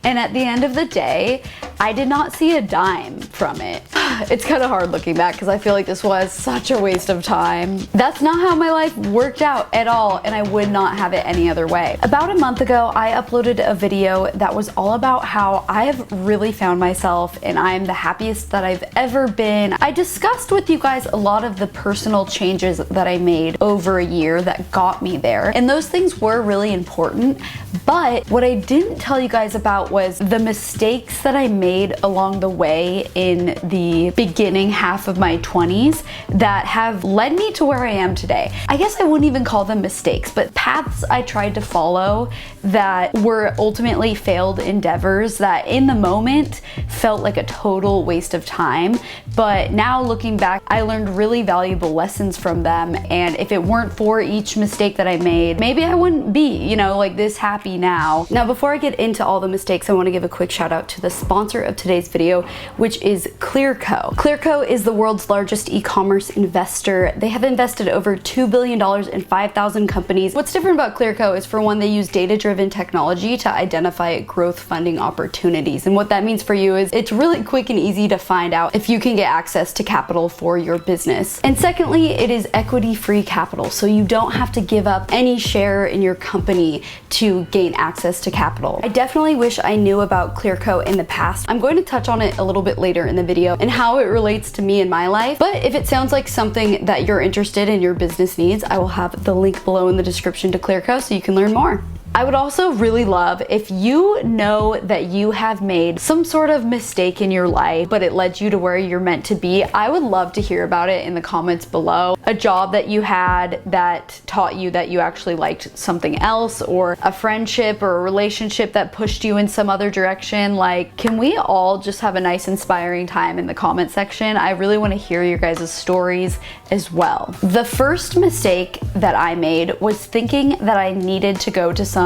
And at the end of the day, I did not see a dime from it. It's kind of hard looking back because I feel like this was such a waste of time. That's not how my life worked out at all, and I would not have it any other way. About a month ago, I uploaded a video that was all about how I have really found myself and I'm the happiest that I've ever been. I discussed with you guys a lot of the personal changes that I made over a year that got me there, and those things were really important, but what I didn't tell you guys about was the mistakes that I made along the way in the beginning half of my 20s that have led me to where I am today. I guess I wouldn't even call them mistakes, but paths I tried to follow that were ultimately failed endeavors that in the moment felt like a total waste of time. But now looking back, I learned really valuable lessons from them. And if it weren't for each mistake that I made, maybe I wouldn't be, you know, like this happy now. Now, before I get into all the mistakes, I want to give a quick shout out to the sponsor of today's video, which is Clearco. Clearco is the world's largest e-commerce investor. They have invested over $2 billion in 5,000 companies. What's different about Clearco is, for one, they use data-driven technology to identify growth funding opportunities. And what that means for you is it's really quick and easy to find out if you can get access to capital for your business. And secondly, it is equity-free capital, so you don't have to give up any share in your company to gain access to capital. I definitely wish I knew about Clearco in the past. I'm going to touch on it a little bit later in the video and how it relates to me in my life. But if it sounds like something that you're interested in your business needs, I will have the link below in the description to Clearco so you can learn more. I would also really love if you know that you have made some sort of mistake in your life, but it led you to where you're meant to be. I would love to hear about it in the comments below. A job that you had that taught you that you actually liked something else, or a friendship or a relationship that pushed you in some other direction. Like, can we all just have a nice, inspiring time in the comment section? I really want to hear your guys' stories as well. The first mistake that I made was thinking that I needed to go to some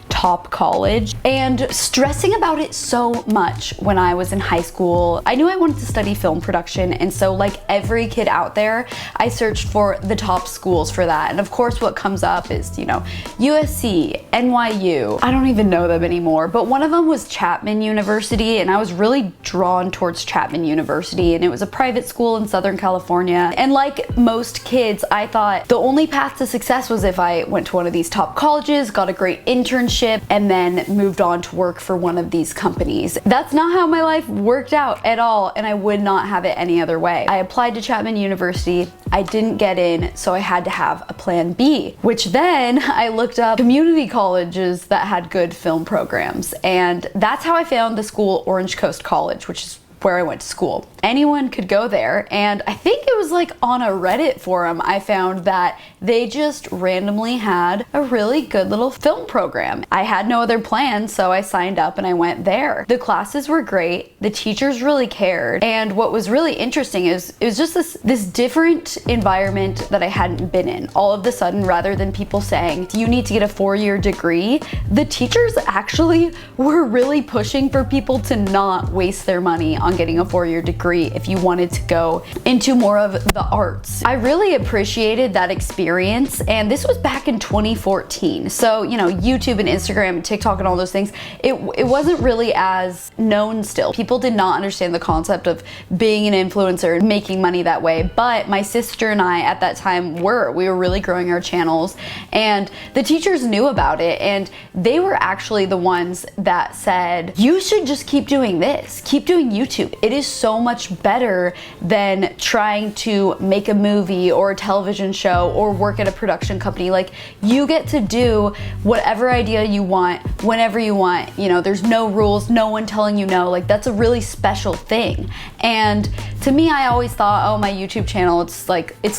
top college and stressing about it so much when I was in high school. I knew I wanted to study film production, and so like every kid out there, I searched for the top schools for that. And of course what comes up is, you know, USC, NYU, I don't even know them anymore, but one of them was Chapman University, and I was really drawn towards Chapman University, and it was a private school in Southern California. And like most kids, I thought the only path to success was if I went to one of these top colleges, got a great internship, and then moved on to work for one of these companies. That's not how my life worked out at all, and I would not have it any other way. I applied to Chapman University, I didn't get in, so I had to have a plan B, which then I looked up community colleges that had good film programs, and that's how I found the school Orange Coast College, which is where I went to school. Anyone could go there, and I think it was like on a Reddit forum I found that they just randomly had a really good little film program. I had no other plans, so I signed up and I went there. The classes were great, the teachers really cared, and what was really interesting is it was just this different environment that I hadn't been in. All of a sudden, rather than people saying you need to get a 4-year degree, the teachers actually were really pushing for people to not waste their money on getting a 4-year degree if you wanted to go into more of the arts. I really appreciated that experience, and this was back in 2014. So, you know, YouTube and Instagram and TikTok and all those things, it wasn't really as known still. People did not understand the concept of being an influencer and making money that way, but my sister and I at that time we were really growing our channels, and the teachers knew about it, and they were actually the ones that said, you should just keep doing this, keep doing YouTube. It is so much better than trying to make a movie or a television show or work at a production company. Like, you get to do whatever idea you want, whenever you want. You know, there's no rules, no one telling you no. Like, that's a really special thing. And to me, I always thought, oh, my YouTube channel, it's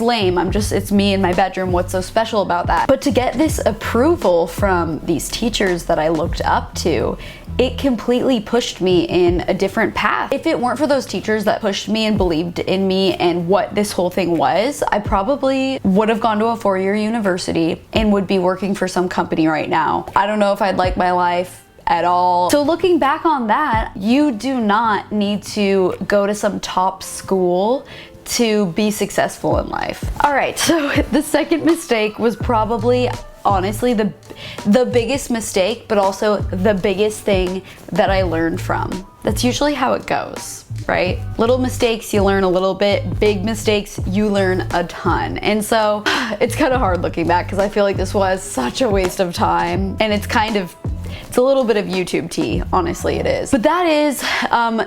lame. It's me in my bedroom. What's so special about that? But to get this approval from these teachers that I looked up to, it completely pushed me in a different path. If it weren't for those teachers that pushed me and believed in me and what this whole thing was, I probably would have gone to a 4-year university and would be working for some company right now. I don't know if I'd like my life at all. So looking back on that, you do not need to go to some top school to be successful in life. All right, so the second mistake was probably honestly the biggest mistake, but also the biggest thing that I learned from. That's usually how it goes, right? Little mistakes, you learn a little bit. Big mistakes, you learn a ton. And so it's kind of hard looking back because I feel like this was such a waste of time, and it's a little bit of YouTube tea, honestly it is. But that is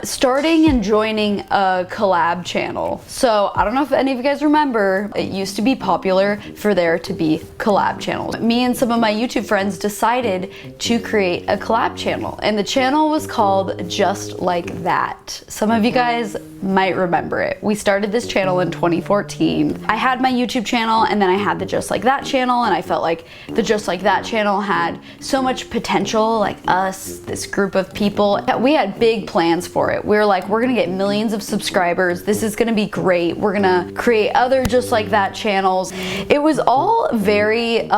starting and joining a collab channel. So I don't know if any of you guys remember, it used to be popular for there to be collab channels. Me and some of my YouTube friends decided to create a collab channel, and the channel was called Just Like That. Some of you guys might remember it. We started this channel in 2014. I had my YouTube channel, and then I had the Just Like That channel, and I felt like the Just Like That channel had so much potential, like us, this group of people. We had big plans for it. We were like, we're gonna get millions of subscribers. This is gonna be great. We're gonna create other Just Like That channels. It was all very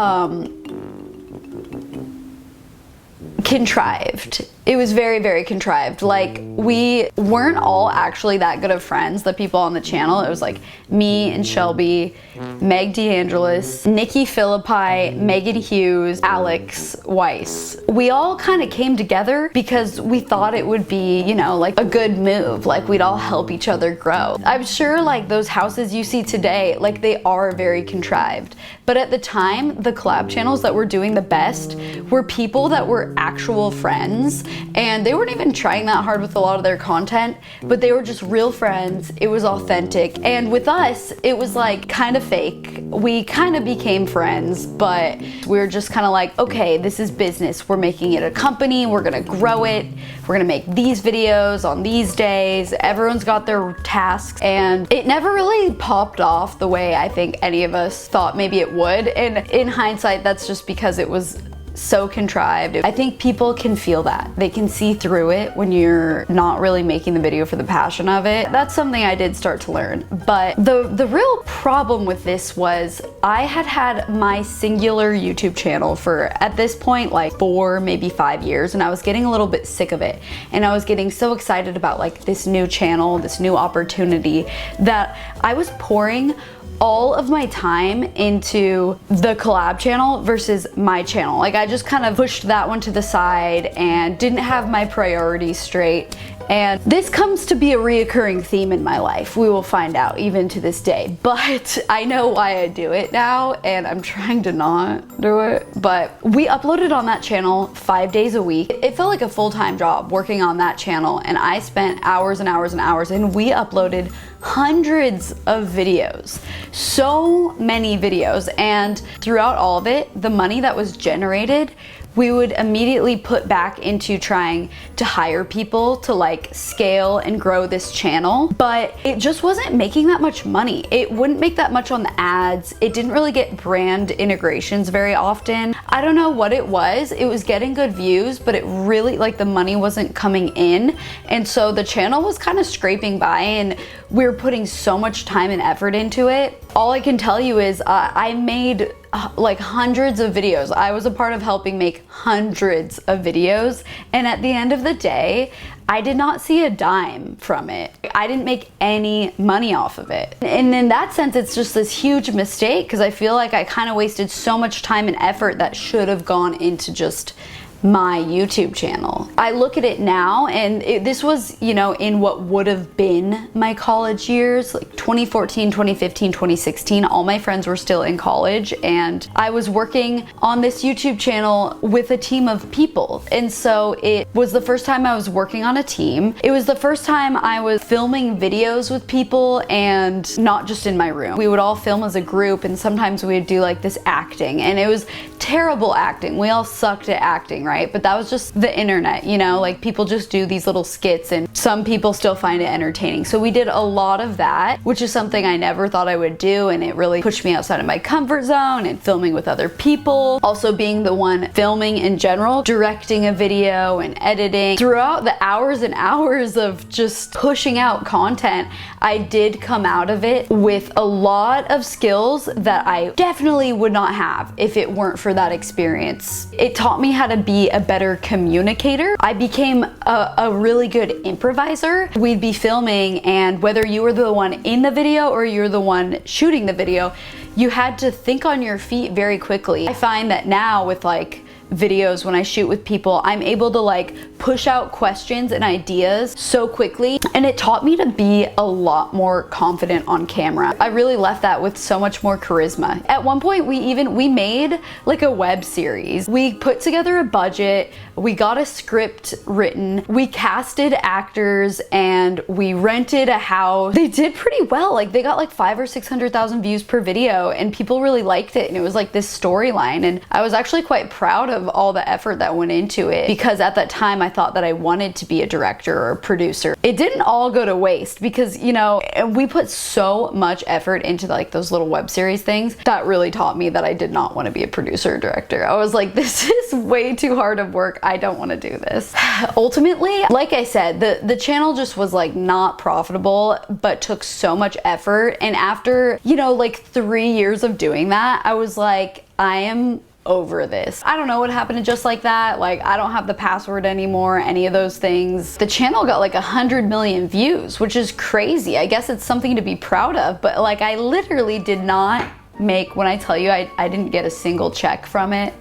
contrived. It was very, very contrived. Like, we weren't all actually that good of friends, the people on the channel. It was like me and Shelby, Meg DeAngelis, Nikki Philippi, Megan Hughes, Alex Weiss. We all kind of came together because we thought it would be, you know, like a good move. Like, we'd all help each other grow. I'm sure like those houses you see today, like they are very contrived. But at the time, the collab channels that were doing the best were people that were actual friends, and they weren't even trying that hard with a lot of their content, but they were just real friends. It was authentic. And with us, it was like kind of fake. We kind of became friends, but we were just kind of like, okay, this is business. We're making it a company. We're gonna grow it. We're gonna make these videos on these days. Everyone's got their tasks, and it never really popped off the way I think any of us thought maybe it would. And in hindsight, that's just because it was so contrived. I think people can feel that. They can see through it when you're not really making the video for the passion of it. That's something I did start to learn. But the real problem with this was I had my singular YouTube channel for, at this point, like 4, maybe 5 years, and I was getting a little bit sick of it. And I was getting so excited about like this new channel, this new opportunity, that I was pouring all of my time into the collab channel versus my channel. Like, I just kind of pushed that one to the side and didn't have my priorities straight. And this comes to be a reoccurring theme in my life. We will find out even to this day. But I know why I do it now, and I'm trying to not do it. But we uploaded on that channel 5 days a week. It felt like a full-time job working on that channel, and I spent hours and hours and hours, and we uploaded hundreds of videos. So many videos. And throughout all of it, the money that was generated, we would immediately put back into trying to hire people to like scale and grow this channel. But it just wasn't making that much money. It wouldn't make that much on the ads. It didn't really get brand integrations very often. I don't know what it was. It was getting good views, but it really, like, the money wasn't coming in. And so the channel was kind of scraping by, and we were putting so much time and effort into it. All I can tell you is I made like hundreds of videos. I was a part of helping make hundreds of videos, and at the end of the day, I did not see a dime from it. I didn't make any money off of it. And in that sense, it's just this huge mistake, because I feel like I kind of wasted so much time and effort that should have gone into just my YouTube channel. I look at it now, and this was, you know, in what would have been my college years, like 2014, 2015, 2016. All my friends were still in college, and I was working on this YouTube channel with a team of people. And so it was the first time I was working on a team. It was the first time I was filming videos with people, and not just in my room. We would all film as a group, and sometimes we would do like this acting, and it was terrible acting. We all sucked at acting, right? But that was just the internet, you know, like people just do these little skits, and some people still find it entertaining. So we did a lot of that, which is something I never thought I would do, and it really pushed me outside of my comfort zone, and filming with other people. Also being the one filming in general, directing a video and editing. Throughout the hours and hours of just pushing out content, I did come out of it with a lot of skills that I definitely would not have if it weren't for that experience. It taught me how to be a better communicator. I became a really good improviser. We'd be filming, and whether you were the one in the video or you're the one shooting the video, you had to think on your feet very quickly. I find that now with like videos, when I shoot with people, I'm able to like push out questions and ideas so quickly, and it taught me to be a lot more confident on camera. I really left that with so much more charisma. At one point we made like a web series. We put together a budget, we got a script written, we casted actors, and we rented a house. They did pretty well. Like they got like 500,000 or 600,000 views per video, and people really liked it, and it was like this storyline, and I was actually quite proud of all the effort that went into it, because at that time I thought that I wanted to be a director or a producer. It didn't all go to waste, because you know, we put so much effort into like those little web series things. That really taught me that I did not want to be a producer or director. I was like, this is way too hard of work. I don't want to do this. Ultimately, like I said, the channel just was like not profitable, but took so much effort. And after, you know, like 3 years of doing that, I was like, I am over this. I don't know what happened to Just Like That. Like, I don't have the password anymore, any of those things. The channel got like 100 million views, which is crazy. I guess it's something to be proud of, but like I literally did not make, when I tell you I didn't get a single check from it.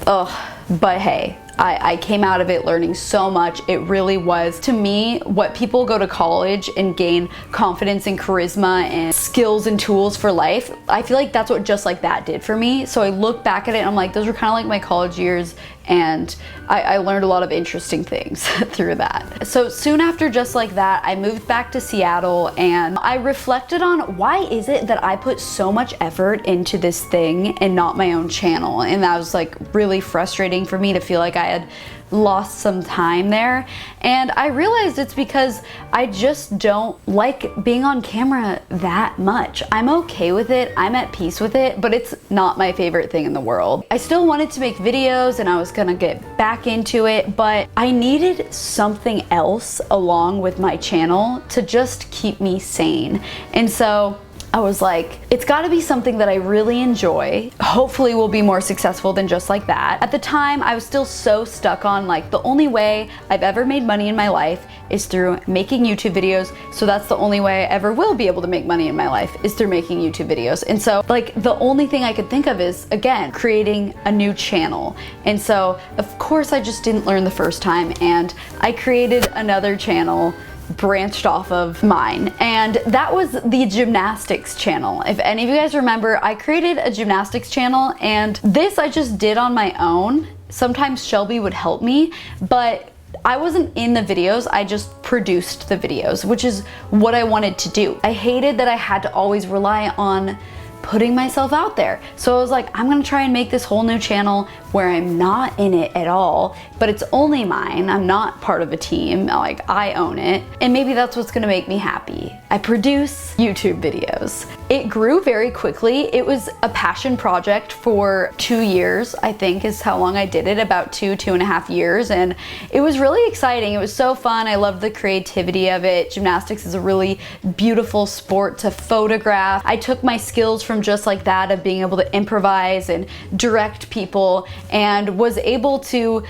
Ugh, but hey, I came out of it learning so much. It really was, to me, what people go to college and gain confidence and charisma and skills and tools for life. I feel like that's what Just Like That did for me. So I look back at it and I'm like, those were kind of like my college years, and I learned a lot of interesting things through that. So soon after Just Like That, I moved back to Seattle, and I reflected on why is it that I put so much effort into this thing and not my own channel. And that was like really frustrating for me to feel like I had lost some time there. And I realized it's because I just don't like being on camera that much. I'm okay with it, I'm at peace with it, but it's not my favorite thing in the world. I still wanted to make videos and I was gonna get back into it, but I needed something else along with my channel to just keep me sane. And so I was like, it's gotta be something that I really enjoy. Hopefully will be more successful than Just Like That. At the time, I was still so stuck on like, the only way I've ever made money in my life is through making YouTube videos. So that's the only way I ever will be able to make money in my life, is through making YouTube videos. And so like, the only thing I could think of is, again, creating a new channel. And so of course I just didn't learn the first time, and I created another channel branched off of mine, and that was the gymnastics channel. If any of you guys remember, I created a gymnastics channel, and this I just did on my own. Sometimes Shelby would help me, but I wasn't in the videos, I just produced the videos, which is what I wanted to do. I hated that I had to always rely on putting myself out there. So I was like, I'm gonna try and make this whole new channel where I'm not in it at all, but it's only mine. I'm not part of a team, like I own it. And maybe that's what's gonna make me happy. I produce YouTube videos. It grew very quickly. It was a passion project for 2 years, I think is how long I did it, about 2.5 years. And it was really exciting. It was so fun. I loved the creativity of it. Gymnastics is a really beautiful sport to photograph. I took my skills from Just Like That of being able to improvise and direct people, and was able to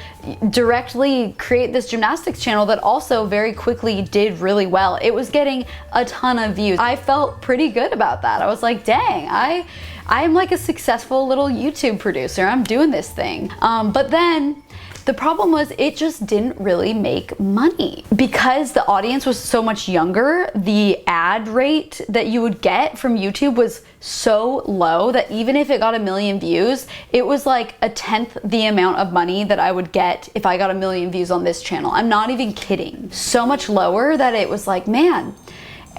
directly create this gymnastics channel that also very quickly did really well. It was getting a ton of views. I felt pretty good about that. I was like, dang, I'm like a successful little YouTube producer. I'm doing this thing. But then the problem was it just didn't really make money. Because the audience was so much younger, the ad rate that you would get from YouTube was so low that even if it got 1 million views, it was like 1/10 the amount of money that I would get if I got 1 million views on this channel. I'm not even kidding. So much lower that it was like, man,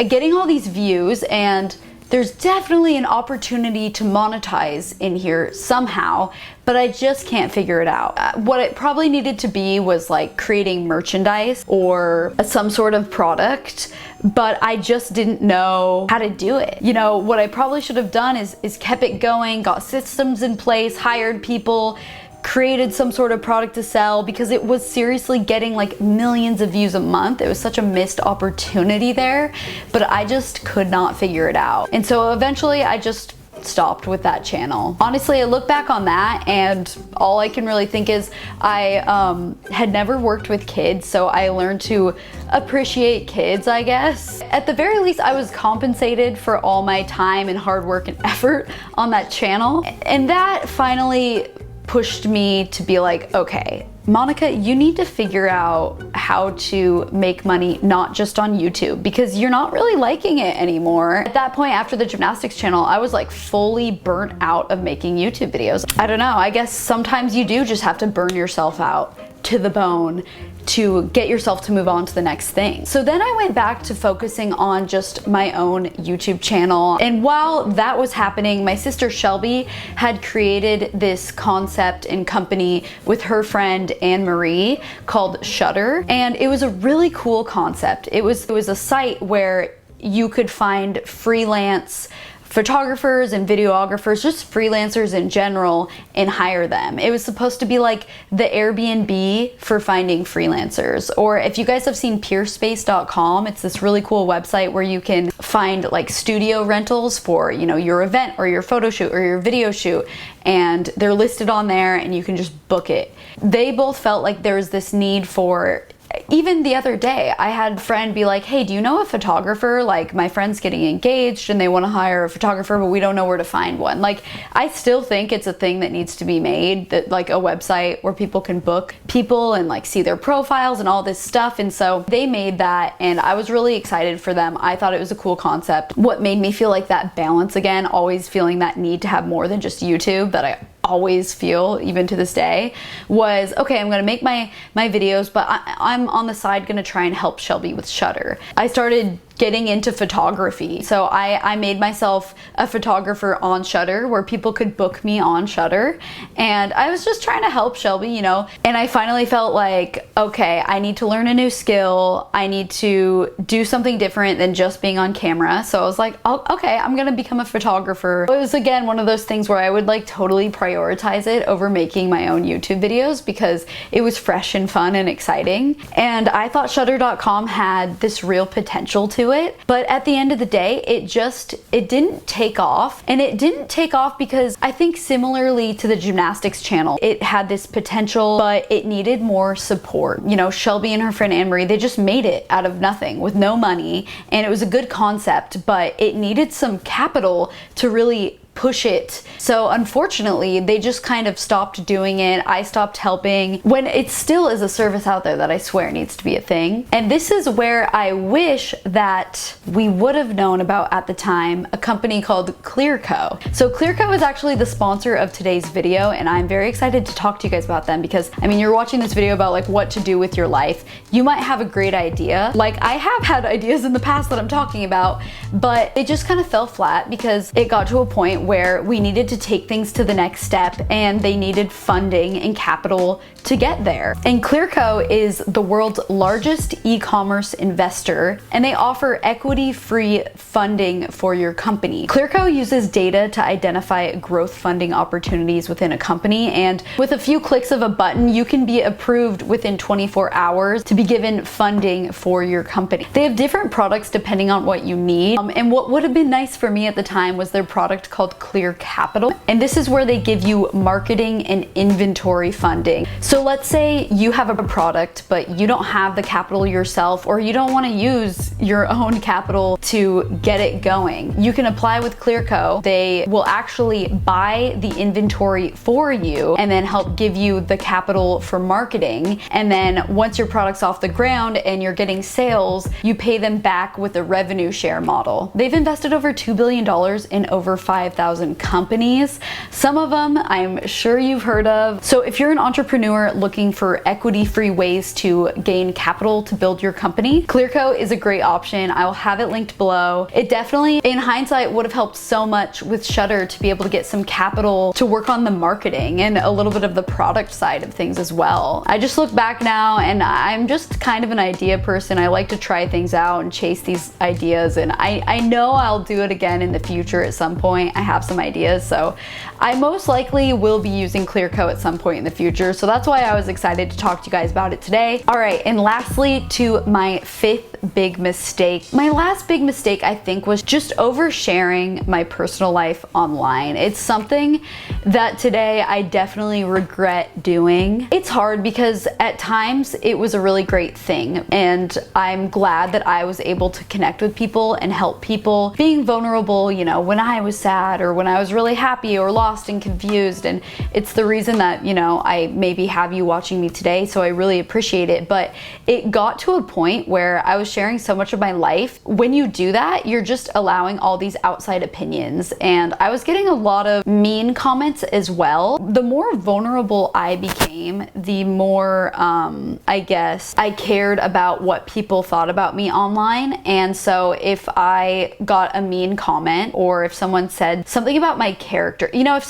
getting all these views, and there's definitely an opportunity to monetize in here somehow, but I just can't figure it out. What it probably needed to be was like creating merchandise or some sort of product, but I just didn't know how to do it. You know, what I probably should have done is kept it going, got systems in place, hired people, created some sort of product to sell, because it was seriously getting like millions of views a month. It was such a missed opportunity there, but I just could not figure it out. And so eventually I just stopped with that channel. Honestly, I look back on that and all I can really think is I had never worked with kids, so I learned to appreciate kids, I guess. At the very least, I was compensated for all my time and hard work and effort on that channel. And that finally pushed me to be like, okay, Monica, you need to figure out how to make money not just on YouTube, because you're not really liking it anymore. At that point, after the gymnastics channel, I was like fully burnt out of making YouTube videos. I don't know, I guess sometimes you do just have to burn yourself out to the bone to get yourself to move on to the next thing. So then I went back to focusing on just my own YouTube channel. And while that was happening, my sister Shelby had created this concept and company with her friend Anne Marie called Shudder. And it was a really cool concept. It was a site where you could find freelance photographers and videographers, just freelancers in general, and hire them. It was supposed to be like the Airbnb for finding freelancers. Or if you guys have seen peerspace.com, it's this really cool website where you can find like studio rentals for, you know, your event or your photo shoot or your video shoot, and they're listed on there and you can just book it. They both felt like there was this need for, even the other day, I had a friend be like, hey, do you know a photographer? Like, my friend's getting engaged and they want to hire a photographer, but we don't know where to find one. Like, I still think it's a thing that needs to be made, that like a website where people can book people and like see their profiles and all this stuff. And so they made that and I was really excited for them. I thought it was a cool concept. What made me feel like that balance again, always feeling that need to have more than just YouTube that I always feel even to this day, was okay, I'm gonna make my videos, but I'm on the side gonna try and help Shelby with Shudder. I started getting into photography. So I made myself a photographer on Shudder where people could book me on Shudder. And I was just trying to help Shelby, you know, and I finally felt like, okay, I need to learn a new skill. I need to do something different than just being on camera. So I was like, oh, okay, I'm gonna become a photographer. It was again, one of those things where I would like totally prioritize it over making my own YouTube videos because it was fresh and fun and exciting. And I thought Shudder.com had this real potential to it, but at the end of the day, it didn't take off. And it didn't take off because I think similarly to the gymnastics channel, it had this potential, but it needed more support. You know, Shelby and her friend Anne Marie, they just made it out of nothing with no money, and it was a good concept, but it needed some capital to really push it. So unfortunately, they just kind of stopped doing it. I stopped helping when it still is a service out there that I swear needs to be a thing. And this is where I wish that we would have known about at the time a company called Clearco. So Clearco is actually the sponsor of today's video, and I'm very excited to talk to you guys about them because, I mean, you're watching this video about like what to do with your life. You might have a great idea. Like I have had ideas in the past that I'm talking about, but it just kind of fell flat because it got to a point where we needed to take things to the next step and they needed funding and capital to get there. And Clearco is the world's largest e-commerce investor, and they offer equity-free funding for your company. Clearco uses data to identify growth funding opportunities within a company, and with a few clicks of a button, you can be approved within 24 hours to be given funding for your company. They have different products depending on what you need, and what would have been nice for me at the time was their product called Clear Capital, and this is where they give you marketing and inventory funding. So let's say you have a product, but you don't have the capital yourself, or you don't want to use your own capital to get it going. You can apply with Clearco. They will actually buy the inventory for you and then help give you the capital for marketing. And then once your product's off the ground and you're getting sales, you pay them back with a revenue share model. They've invested over $2 billion in over 5,000 companies. Some of them I'm sure you've heard of. So if you're an entrepreneur looking for equity-free ways to gain capital to build your company, Clearco is a great option. I will have it linked below. It definitely, in hindsight, would have helped so much with Shudder to be able to get some capital to work on the marketing and a little bit of the product side of things as well. I just look back now and I'm just kind of an idea person. I like to try things out and chase these ideas, and I know I'll do it again in the future at some point. I have some ideas, so I most likely will be using Clearco at some point in the future. So that's why I was excited to talk to you guys about it today. All right, and lastly, to my fifth big mistake. My last big mistake, I think, was just oversharing my personal life online. It's something that today I definitely regret doing. It's hard because at times it was a really great thing, and I'm glad that I was able to connect with people and help people. Being vulnerable, you know, when I was sad or when I was really happy or lost and confused, and it's the reason that, you know, I maybe have you watching me today, so I really appreciate it. But it got to a point where I was sharing so much of my life. When you do that, you're just allowing all these outside opinions, and I was getting a lot of mean comments as well. The more vulnerable I became, the more I guess I cared about what people thought about me online. And so if I got a mean comment, or if someone said something about my character, you know, if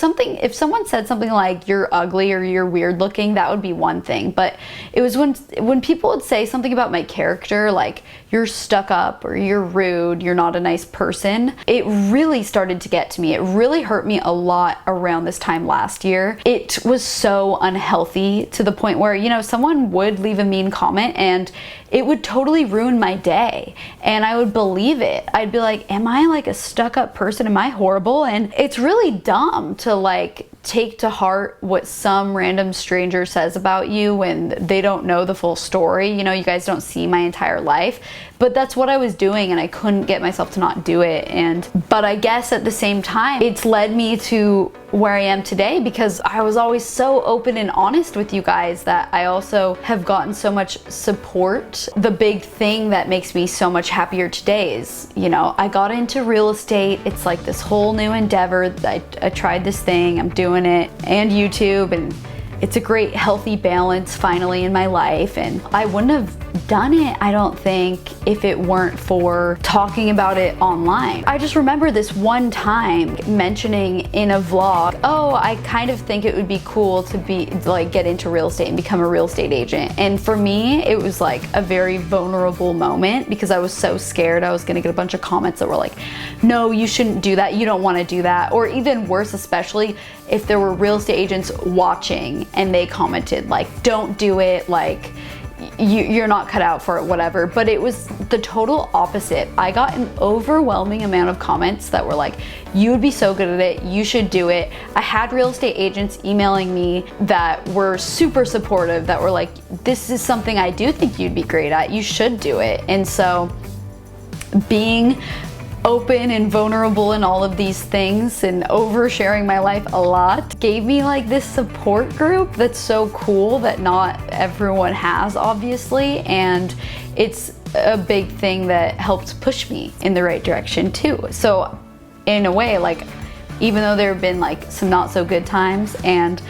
someone said something like you're ugly or you're weird looking, that would be one thing. But it was when people would say something about my character, like you're stuck up or you're rude, you're not a nice person, it really started to get to me. It really hurt me a lot around this time last year. It was so unhealthy to the point where, you know, someone would leave a mean comment and it would totally ruin my day, and I would believe it. I'd be like, am I like a stuck up person? Am I horrible? And it's really dumb to like take to heart what some random stranger says about you when they don't know the full story. You know, you guys don't see my entire life, but that's what I was doing, and I couldn't get myself to not do it. But I guess at the same time, it's led me to where I am today because I was always so open and honest with you guys that I also have gotten so much support. The big thing that makes me so much happier today is, you know, I got into real estate. It's like this whole new endeavor. I tried this thing, I'm doing it, and YouTube, and it's a great healthy balance finally in my life. And I wouldn't have done it, I don't think, if it weren't for talking about it online. I just remember this one time mentioning in a vlog, oh, I kind of think it would be cool to be like get into real estate and become a real estate agent. And for me, it was like a very vulnerable moment because I was so scared I was gonna get a bunch of comments that were like, no, you shouldn't do that, you don't want to do that. Or even worse, especially if there were real estate agents watching and they commented like, don't do it, like you're not cut out for it, whatever. But it was the total opposite. I got an overwhelming amount of comments that were like, you would be so good at it, you should do it. I had real estate agents emailing me that were super supportive, that were like, this is something I do think you'd be great at, you should do it. And so being open and vulnerable in all of these things and oversharing my life a lot gave me like this support group that's so cool that not everyone has, obviously, and it's a big thing that helped push me in the right direction too. So in a way, like, even though there have been like some not so good times, and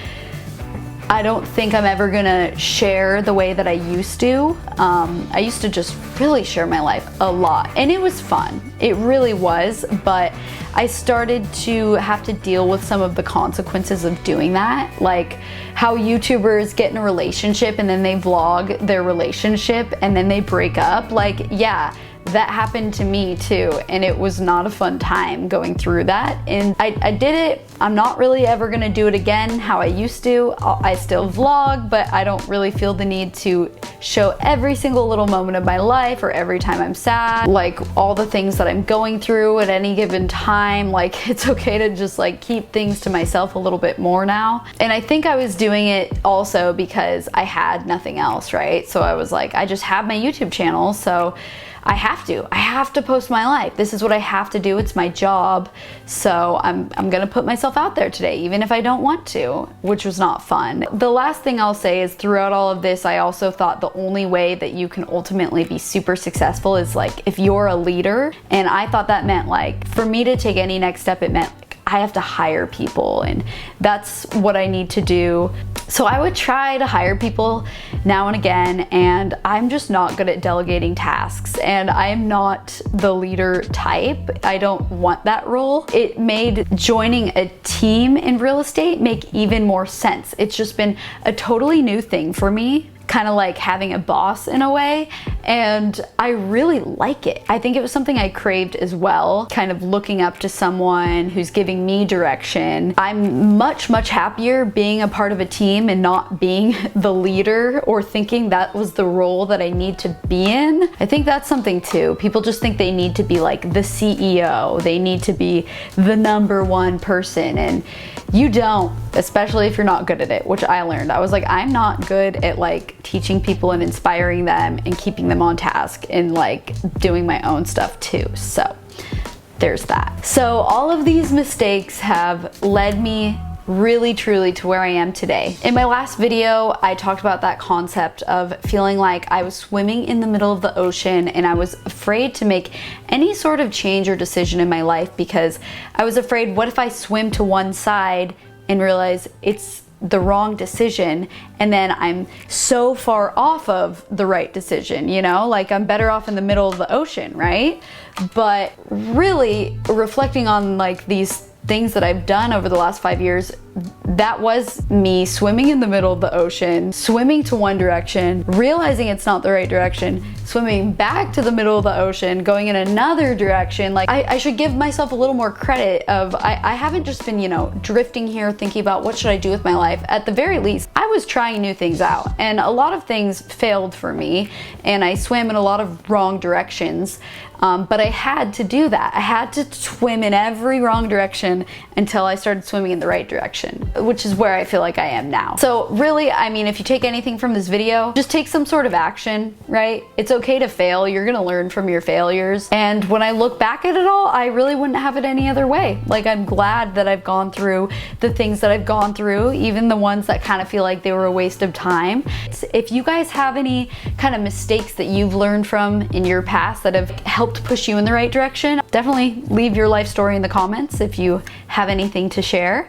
I don't think I'm ever gonna share the way that I used to. I used to just really share my life a lot, and it was fun. It really was, but I started to have to deal with some of the consequences of doing that, like how YouTubers get in a relationship and then they vlog their relationship and then they break up. Like, yeah, that happened to me too, and it was not a fun time going through that. And I did it. I'm not really ever gonna do it again how I used to. I still vlog, but I don't really feel the need to show every single little moment of my life or every time I'm sad, like all the things that I'm going through at any given time. Like, it's okay to just like keep things to myself a little bit more now. And I think I was doing it also because I had nothing else, right? So I was like, I just have my YouTube channel, so I have to post my life. This is what I have to do. It's my job. So I'm gonna put myself out there today, even if I don't want to, which was not fun. The last thing I'll say is, throughout all of this, I also thought the only way that you can ultimately be super successful is like if you're a leader. And I thought that meant like, for me to take any next step, it meant I have to hire people, and that's what I need to do. So I would try to hire people now and again, and I'm just not good at delegating tasks, and I'm not the leader type. I don't want that role. It made joining a team in real estate make even more sense. It's just been a totally new thing for me, kind of like having a boss in a way. and I really like it. I think it was something I craved as well, kind of looking up to someone who's giving me direction. I'm much happier being a part of a team and not being the leader or thinking that was the role that I need to be in. I think that's something too. People just think they need to be like the CEO. They need to be the #1 person, and you don't, especially if you're not good at it, which I learned. I was like, I'm not good at like teaching people and inspiring them and keeping them on task and like doing my own stuff too. So there's that. So all of these mistakes have led me really truly to where I am today. In my last video, I talked about that concept of feeling like I was swimming in the middle of the ocean and I was afraid to make any sort of change or decision in my life because I was afraid, what if I swim to one side and realize it's the wrong decision, and then I'm so far off of the right decision, you know? Like, I'm better off in the middle of the ocean, right? But really reflecting on like these things that I've done over the last 5 years, that was me swimming in the middle of the ocean, swimming to one direction, realizing it's not the right direction, swimming back to the middle of the ocean, going in another direction. Like, I should give myself a little more credit of, I haven't just been, you know, drifting here thinking about what should I do with my life. At the very least, I was trying new things out, and a lot of things failed for me, and I swam in a lot of wrong directions. But I had to do that. I had to swim in every wrong direction until I started swimming in the right direction, which is where I feel like I am now. So really, I mean, if you take anything from this video, just take some sort of action, right? It's okay to fail. You're gonna learn from your failures. And when I look back at it all, I really wouldn't have it any other way. Like, I'm glad that I've gone through the things that I've gone through, even the ones that kind of feel like they were a waste of time. If you guys have any kind of mistakes that you've learned from in your past that have helped push you in the right direction, definitely leave your life story in the comments if you have anything to share.